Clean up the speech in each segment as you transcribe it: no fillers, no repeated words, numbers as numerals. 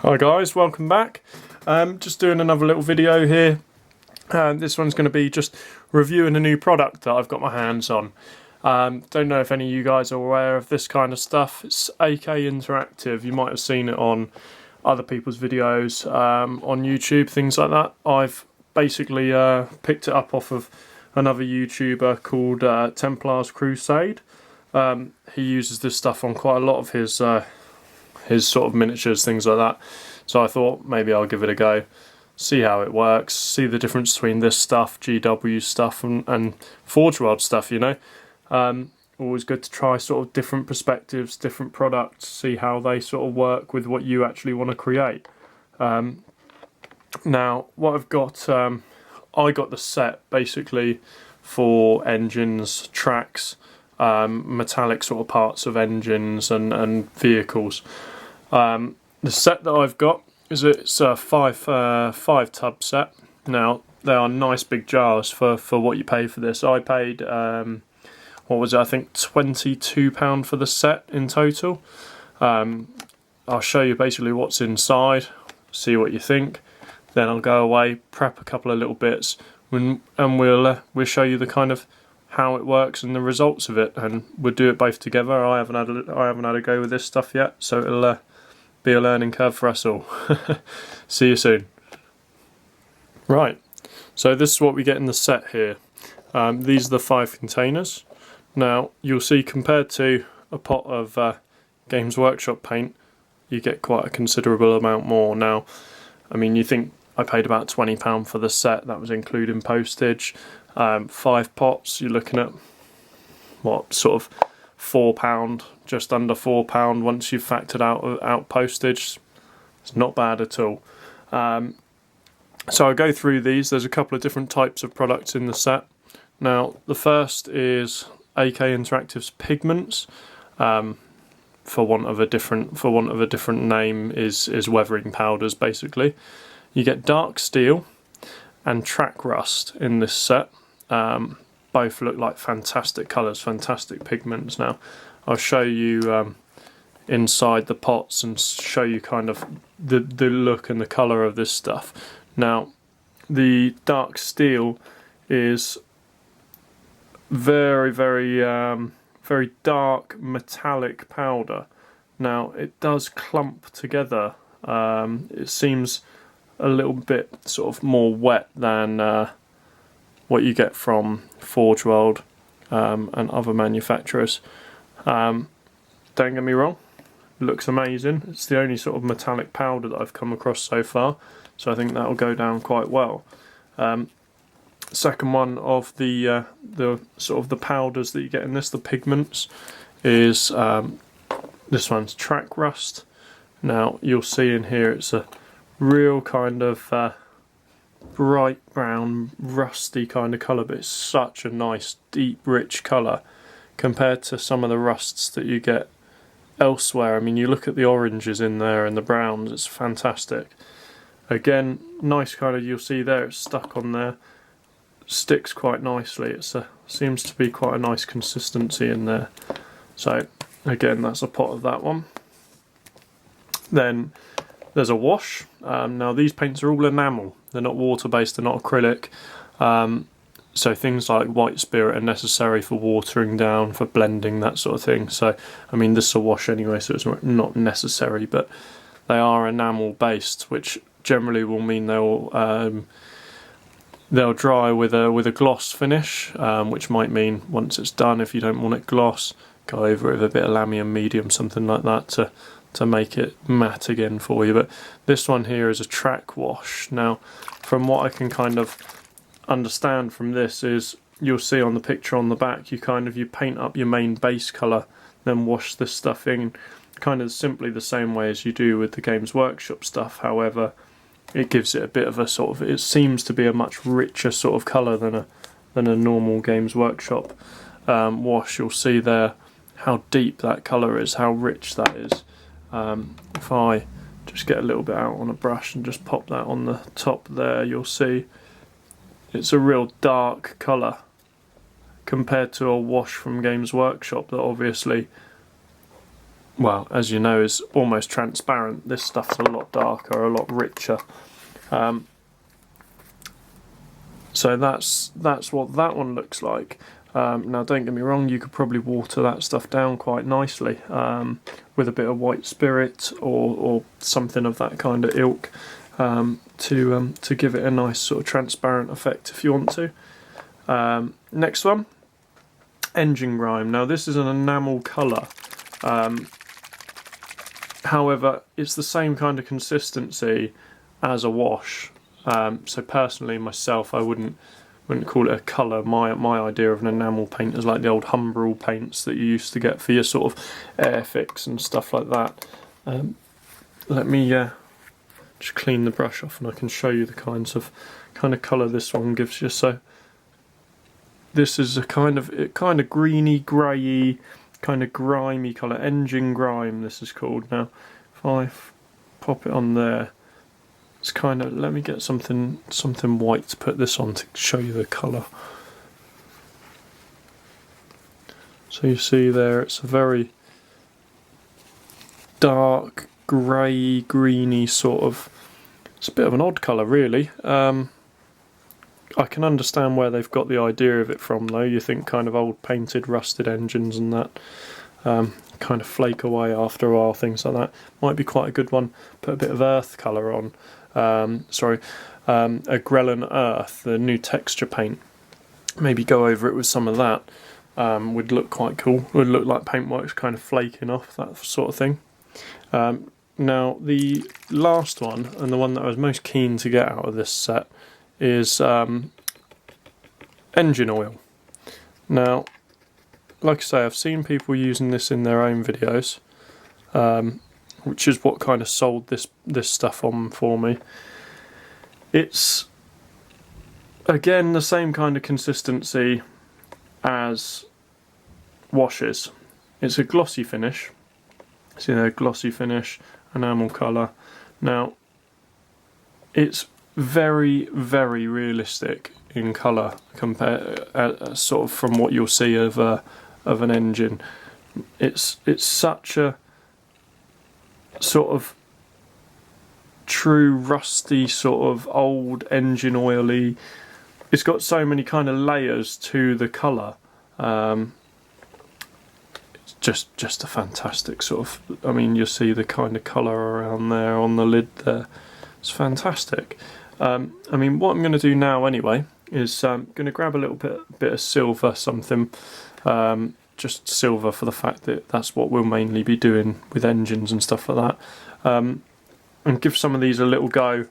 Hi guys, welcome back. Just doing another little video here. This one's going to be just reviewing a new product that I've got my hands on. Don't know if any of you guys are aware of this kind of stuff. It's AK Interactive. You might have seen it on other people's videos, on YouTube, things like that. I've basically picked it up off of another YouTuber called Templar's Crusade. He uses this stuff on quite a lot of his sort of miniatures, things like that. So I thought maybe I'll give it a go, see how it works, see the difference between this stuff, GW stuff and Forge World stuff, you know. Always good to try sort of different perspectives, different products, see how they sort of work with what you actually want to create. Now what I've got, I got the set basically for engines, tracks, metallic sort of parts of engines and vehicles. The set that I've got it's a five tub set. Now they are nice big jars for what you pay for this. I paid what was it? I think £22 for the set in total. I'll show you basically what's inside, see what you think. Then I'll go away, prep a couple of little bits, and we'll show you the kind of how it works and the results of it, and we'll do it both together. I haven't had a go with this stuff yet, so it'll be a learning curve for us all. See you soon. Right, so this is what we get in the set here. These are the 5 containers. Now you'll see, compared to a pot of Games Workshop paint, you get quite a considerable amount more. Now, I mean, you think I paid about £20 for the set, that was including postage. 5 pots, you're looking at what, sort of £4, just under £4 once you've factored out postage. It's not bad at all. So I'll go through these. There's a couple of different types of products in the set. Now the first is AK Interactive's Pigments. For want of a different name, is weathering powders basically. You get dark steel and track rust in this set. Both look like fantastic colours, fantastic pigments. Now I'll show you inside the pots and show you kind of the look and the colour of this stuff. Now the dark steel is very dark metallic powder. Now it does clump together. It seems a little bit sort of more wet than what you get from Forge World and other manufacturers. Don't get me wrong, it looks amazing. It's the only sort of metallic powder that I've come across so far, so I think that will go down quite well. Second one of the sort of the powders that you get in this, the pigments, is this one's track rust. Now you'll see in here it's a real kind of bright brown rusty kind of colour, but it's such a nice deep rich colour compared to some of the rusts that you get elsewhere. I mean, you look at the oranges in there and the browns, it's fantastic. Again, nice kind of, you'll see there it's stuck on there, sticks quite nicely. It's seems to be quite a nice consistency in there. So again, that's a pot of that one. Then there's a wash. Now these paints are all enamel, they're not water based, they're not acrylic, so things like white spirit are necessary for watering down, for blending, that sort of thing. So I mean, this is a wash anyway, so it's not necessary, but they are enamel based, which generally will mean they'll dry with a gloss finish, which might mean once it's done, if you don't want it gloss, go over it with a bit of lamium medium, something like that, to make it matte again for you. But this one here is a track wash. Now from what I can kind of understand from this is, you'll see on the picture on the back, you paint up your main base colour, then wash this stuff in kind of simply the same way as you do with the Games Workshop stuff. However, it gives it a bit of a sort of, it seems to be a much richer sort of colour than a normal Games Workshop wash. You'll see there how deep that colour is, how rich that is. If I just get a little bit out on a brush and just pop that on the top there, you'll see it's a real dark colour compared to a wash from Games Workshop that obviously well, as you know, is almost transparent. This stuff's a lot darker, a lot richer. So that's what that one looks like. Now, don't get me wrong, you could probably water that stuff down quite nicely with a bit of white spirit or something of that kind of ilk to give it a nice sort of transparent effect if you want to. Next one, engine grime. Now, this is an enamel colour. However, it's the same kind of consistency as a wash. So personally, myself, I wouldn't call it a colour. My idea of an enamel paint is like the old Humbrol paints that you used to get for your sort of Airfix and stuff like that. Let me just clean the brush off, and I can show you the kind of colour this one gives you. So this is a kind of greeny, greyy, kind of grimy colour. Engine grime, this is called. Now, if I pop it on there. It's kind of, let me get something white to put this on to show you the colour. So you see there, it's a very dark, grey, greeny sort of, it's a bit of an odd colour really. I can understand where they've got the idea of it from though. You think kind of old painted, rusted engines and that kind of flake away after a while, things like that. Might be quite a good one. Put a bit of earth colour on. A Grelin Earth, the new texture paint. Maybe go over it with some of that. Would look quite cool. Would look like paintworks kind of flaking off, that sort of thing. Now the last one, and the one that I was most keen to get out of this set, is engine oil. Now, like I say, I've seen people using this in their own videos. Which is what kind of sold this stuff on for me. It's again the same kind of consistency as washes. It's a glossy finish. See there, glossy finish, enamel colour. Now, it's very, very realistic in colour compared sort of from what you'll see of an engine. It's such a sort of true rusty sort of old engine oily. It's got so many kind of layers to the colour. It's just a fantastic sort of, I mean, you'll see the kind of colour around there on the lid there. It's fantastic. I mean, what I'm going to do now anyway is I'm going to grab a little bit of silver, something. Just silver, for the fact that that's what we'll mainly be doing with engines and stuff like that, and give some of these a little go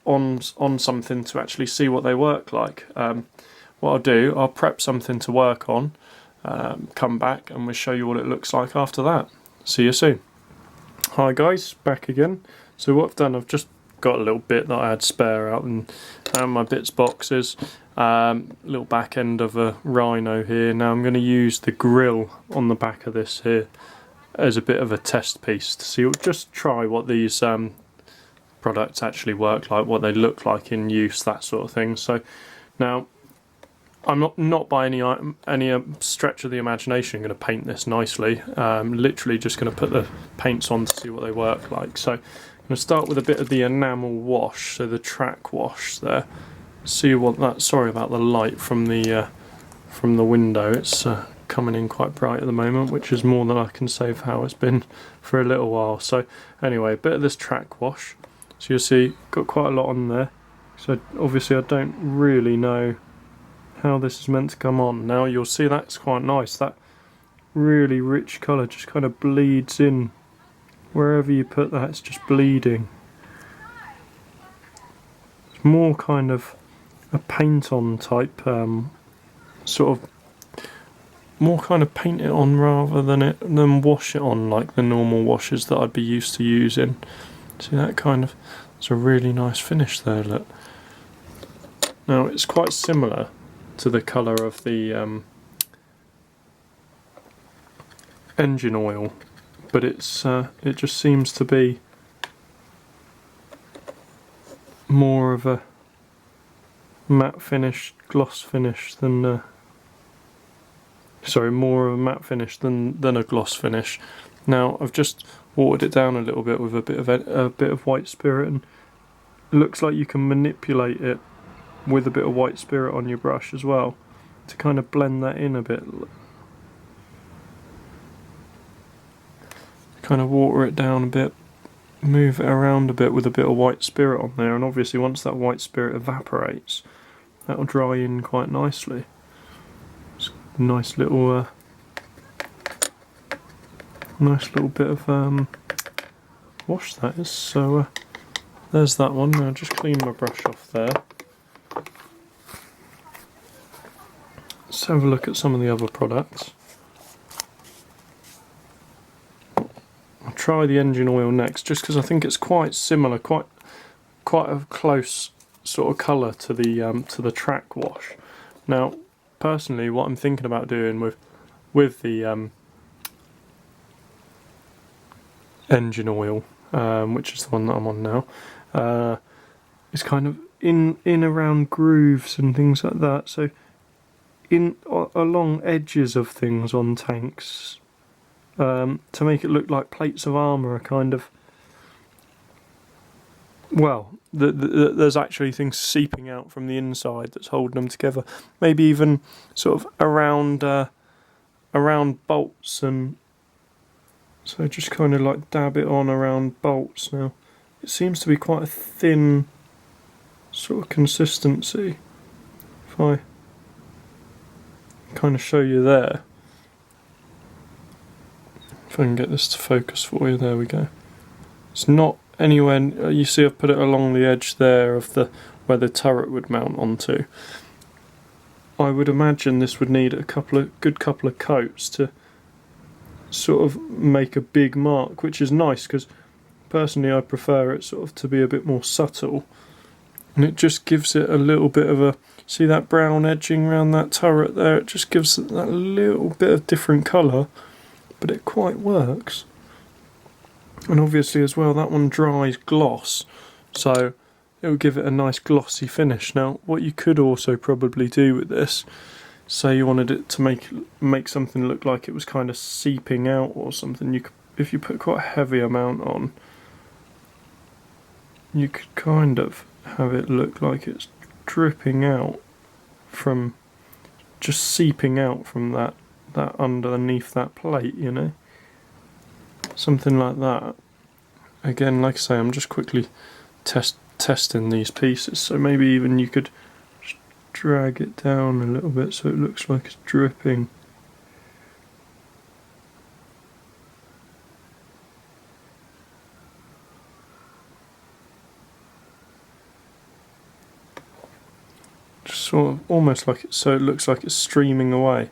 on something to actually see what they work like. What I'll do, I'll prep something to work on, come back and we'll show you what it looks like after that. See you soon. Hi guys, back again. So what I've done, I've just got a little bit that I had spare out and my bits boxes. Little back end of a Rhino here. Now I'm going to use the grill on the back of this here as a bit of a test piece to see, just try what these products actually work like, what they look like in use, that sort of thing. So now I'm not by any stretch of the imagination going to paint this nicely. Literally just going to put the paints on to see what they work like. So I'm going to start with a bit of the enamel wash, so the track wash there. See what that, sorry about the light from the window, it's coming in quite bright at the moment, which is more than I can say for how it's been for a little while. So anyway, a bit of this track wash. So you'll see, got quite a lot on there. So obviously I don't really know how this is meant to come on. Now you'll see that's quite nice, that really rich colour just kind of bleeds in. Wherever you put that, it's just bleeding. It's more kind of a paint on type, sort of more kind of paint it on rather than wash it on like the normal washes that I'd be used to using. See that kind of, it's a really nice finish there, look. Now it's quite similar to the colour of the engine oil, but it's it just seems to be more of a matte finish, gloss finish than sorry, more of a matte finish than a gloss finish. Now I've just watered it down a little bit with a bit of white spirit, and it looks like you can manipulate it with a bit of white spirit on your brush as well to kind of blend that in a bit. Kind of water it down a bit, move it around a bit with a bit of white spirit on there, and obviously once that white spirit evaporates, that'll dry in quite nicely. It's a nice little bit of wash that is. So there's that one. Now just clean my brush off there. Let's have a look at some of the other products. I'll try the engine oil next, just because I think it's quite similar, quite a close sort of colour to the track wash. Now, personally, what I'm thinking about doing with the engine oil, which is the one that I'm on now, is kind of in around grooves and things like that. So along edges of things on tanks, to make it look like plates of armour are kind of, well, there's actually things seeping out from the inside that's holding them together. Maybe even sort of around bolts, and so just kind of like dab it on around bolts. Now it seems to be quite a thin sort of consistency. If I kind of show you there, if I can get this to focus for you, there we go. It's not anywhere, you see I've put it along the edge there of where the turret would mount onto. I would imagine this would need a good couple of coats to sort of make a big mark, which is nice because personally I prefer it sort of to be a bit more subtle, and it just gives it a little bit of a, see that brown edging around that turret there, it just gives it that little bit of different colour, but it quite works. And obviously as well, that one dries gloss, so it will give it a nice glossy finish. Now what you could also probably do with this, say you wanted it to make something look like it was kind of seeping out or something, you could, if you put quite a heavy amount on, you could kind of have it look like it's dripping out from, just seeping out from that underneath that plate, you know, something like that. Again, like I say, I'm just quickly testing these pieces, so maybe even you could just drag it down a little bit so it looks like it's dripping. Just sort of almost like it, so it looks like it's streaming away.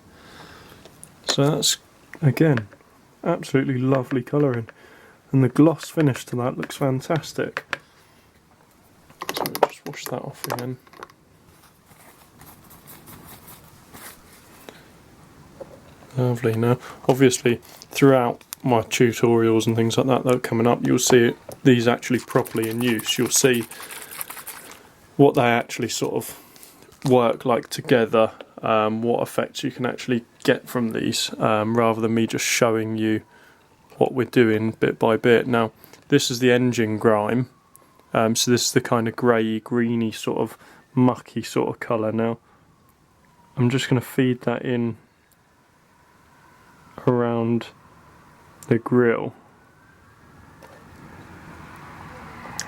So that's, again, absolutely lovely colouring, and the gloss finish to that looks fantastic. So just wash that off again. Lovely. Now obviously throughout my tutorials and things like that that are coming up, you'll see these actually properly in use. You'll see what they actually sort of work like together, what effects you can actually get from these, rather than me just showing you what we're doing bit by bit. Now this is the engine grime, so this is the kind of grey, greeny, sort of mucky sort of colour. Now I'm just going to feed that in around the grill.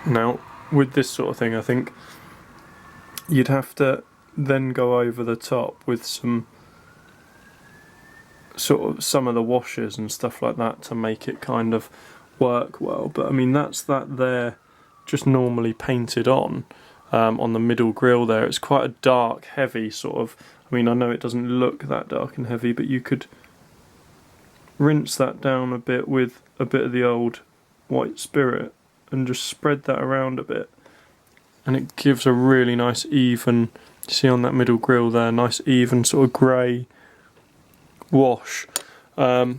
Now with this sort of thing, I think you'd have to then go over the top with some of the washes and stuff like that to make it kind of work well. But I mean, that's that there just normally painted on the middle grill there. It's quite a dark, heavy sort of, I mean, I know it doesn't look that dark and heavy, but you could rinse that down a bit with a bit of the old white spirit and just spread that around a bit, and it gives a really nice even, see on that middle grill there, nice even sort of grey wash. But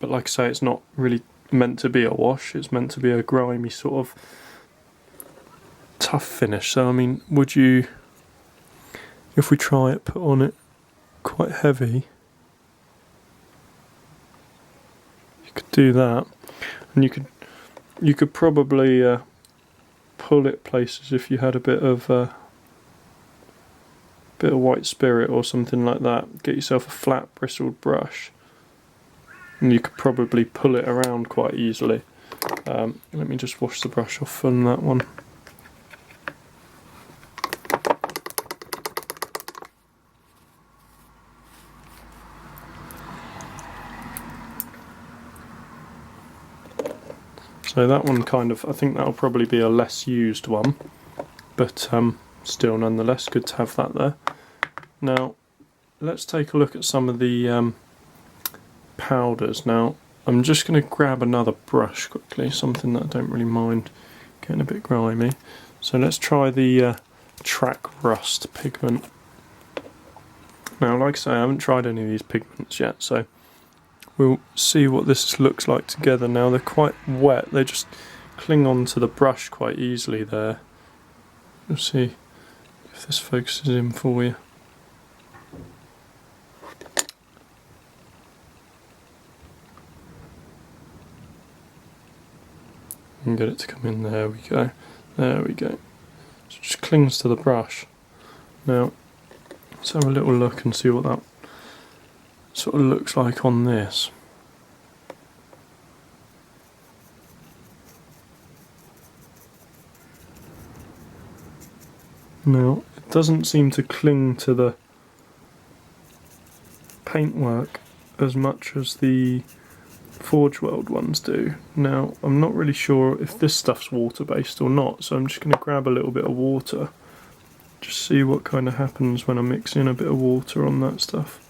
like I say, it's not really meant to be a wash, it's meant to be a grimy sort of tough finish. So I mean, would you, if we try it, put on it quite heavy, you could do that, and you could probably pull it places if you had a bit of white spirit or something like that. Get yourself a flat bristled brush, and you could probably pull it around quite easily. Let me just wash the brush off from that one. So that one kind of, I think that'll probably be a less used one, but still nonetheless good to have that there. Now let's take a look at some of the powders. Now I'm just going to grab another brush quickly, something that I don't really mind getting a bit grimy. So let's try the Track Rust pigment. Now like I say, I haven't tried any of these pigments yet, so we'll see what this looks like together. Now they're quite wet, they just cling onto the brush quite easily there. We'll see if this focuses in for you. And get it to come in, there we go. There we go. So it just clings to the brush. Now let's have a little look and see what that sort of looks like on this. Now it doesn't seem to cling to the paintwork as much as the Forge World ones do. Now I'm not really sure if this stuff's water based or not, so I'm just going to grab a little bit of water, just see what kind of happens when I mix in a bit of water on that stuff.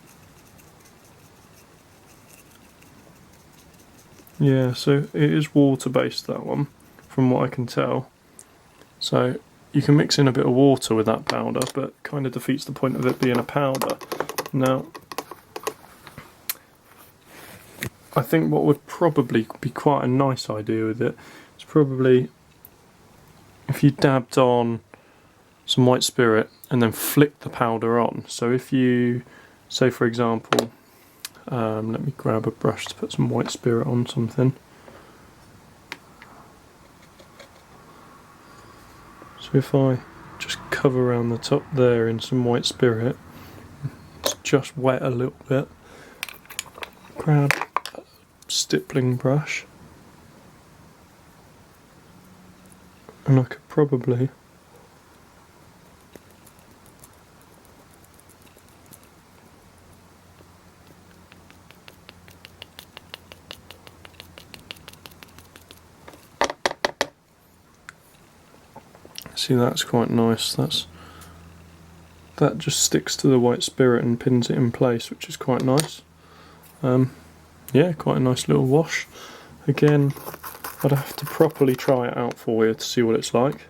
Yeah, so it is water based, that one, from what I can tell. So you can mix in a bit of water with that powder, but kind of defeats the point of it being a powder. Now I think what would probably be quite a nice idea with it is probably if you dabbed on some white spirit and then flicked the powder on. So if you, say for example, let me grab a brush to put some white spirit on something. So if I just cover around the top there in some white spirit, it's just wet a little bit, grab a stippling brush, and I could probably see, that's quite nice. That just sticks to the white spirit and pins it in place, which is quite nice. Yeah, quite a nice little wash. Again, I'd have to properly try it out for you to see what it's like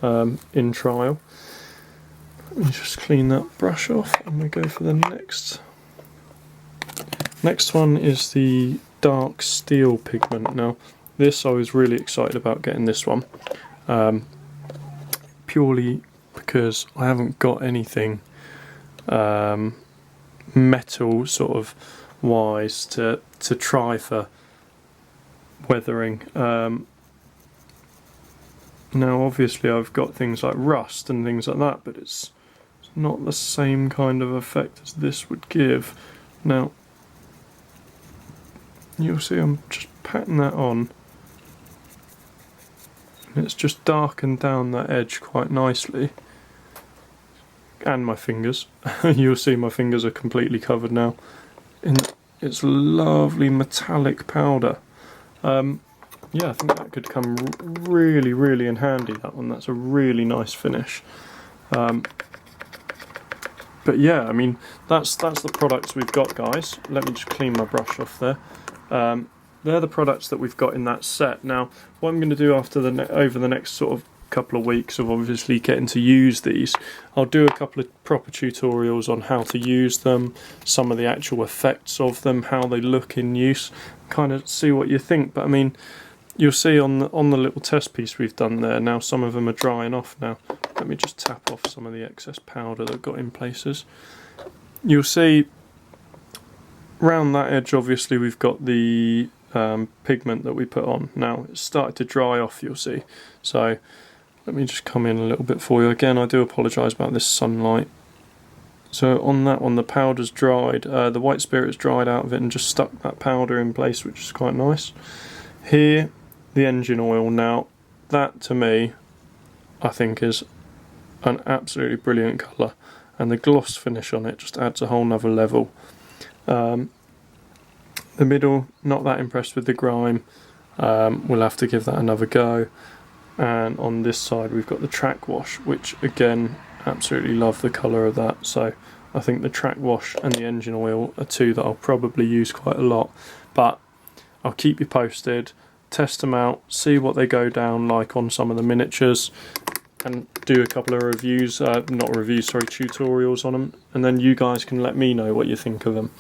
in trial. Let me just clean that brush off and we go for the next. Next one is the dark steel pigment. Now this, I was really excited about getting this one. Purely because I haven't got anything metal sort of wise to try for weathering. Now obviously I've got things like rust and things like that, but it's not the same kind of effect as this would give. Now you'll see I'm just patting that on. It's just darkened down that edge quite nicely, and my fingers. You'll see my fingers are completely covered now in its lovely metallic powder. Yeah, I think that could come really, really in handy, that one. That's a really nice finish. But yeah, I mean, that's the products we've got, guys. Let me just clean my brush off there. They're the products that we've got in that set. Now, what I'm going to do after over the next sort of couple of weeks of obviously getting to use these, I'll do a couple of proper tutorials on how to use them, some of the actual effects of them, how they look in use, kind of see what you think. But I mean, you'll see on the little test piece we've done there, now some of them are drying off now. Let me just tap off some of the excess powder that I've got in places. You'll see around that edge obviously we've got the pigment that we put on. Now it's started to dry off, you'll see. So let me just come in a little bit for you. Again, I do apologise about this sunlight. So on that one, the powder's dried, the white spirit's dried out of it and just stuck that powder in place, which is quite nice. Here, the engine oil. Now, that to me, I think is an absolutely brilliant colour, and the gloss finish on it just adds a whole nother level. The middle, not that impressed with the grime. We'll have to give that another go. And on this side, we've got the track wash, which again, absolutely love the colour of that. So I think the track wash and the engine oil are two that I'll probably use quite a lot, but I'll keep you posted, test them out, see what they go down like on some of the miniatures, and do a couple of reviews, tutorials on them, and then you guys can let me know what you think of them.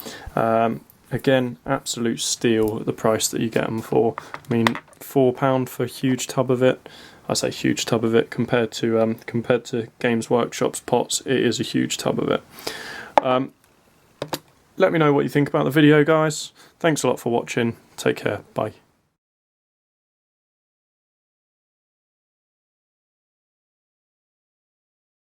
Again, absolute steal at the price that you get them for. I mean, £4 for a huge tub of it. I say huge tub of it compared to Games Workshop's pots. It is a huge tub of it. Let me know what you think about the video, guys. Thanks a lot for watching. Take care. Bye.